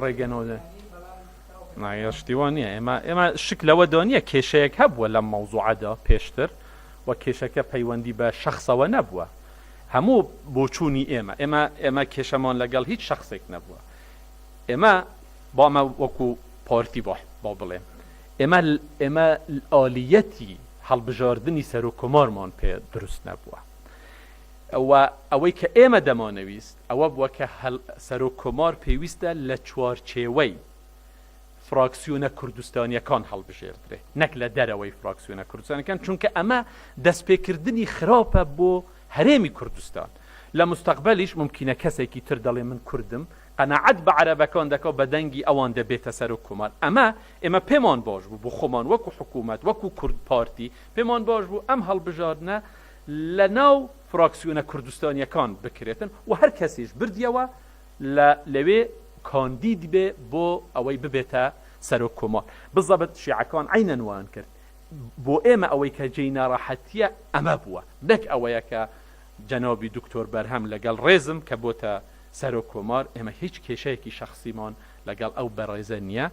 ڕێگەنەوە نایشتیوان نییە ئێمە شک لەوە دۆنیە کێشەیەک هەبووە لەم مەوزوعەدا پێشتر و کێشەکە پەیوەندی بە شخصەوە نەبووە هەموو بۆچوونی ئێمە کێشەمان لەگەڵ هیچ شخصێک نەبووە ئێمە بۆمە وەکو پارتی بۆ بڵێم ئێمە ئالیەتی هەڵبژاردننی سەر و کۆمارمان پێ دروست نەبووە ئەوەی کە ئێمە دەمانەویست ئەوە بووە کە سەر و کۆمار پێویستە لە چوارچێوەی فراکسیۆنە کوردستانیەکان هەڵبژێردرێ نەک لە دەرەوەی فراکسیۆنە کوردستانەکان چونکە ئەمە دەستپێکردنی خراپە بۆ هەرێمی کوردستان لە مستەقبەلیش ممکنە کەسێکی تر دەڵێ من کوردم قەناعەت بە عەرەبەکان دەکەوت بە دەنگی ئەوان دەبێتە سەر و کۆمار ئێمە پێمان باش بوو بۆ خۆمان وەکو حکوومەت وەکو کورد پارتی پێمان باش بوو ئەم هەڵبژاردنە لە ناو فراکسیۆنە کوردستانیەکان بکرێتن و هەر کەسیش بردیەوە لەوێ کاندید بێ بۆ ئەوەی ببێتە سەر و کۆمار بزەبت شیعەکان عینەن وان کرد بۆ ئێمە ئەوەی کە جێی ناڕەحەتیە ئەمە بووە نەک ئەوەیە کە جەنابی دکتۆر بەرهەم لەگەڵ ڕێزم کە بۆتە سەر و کۆمار ئێمە هیچ کێشەیەکی شەخصیمان لەگەڵ ئەو بەڕێزە نییە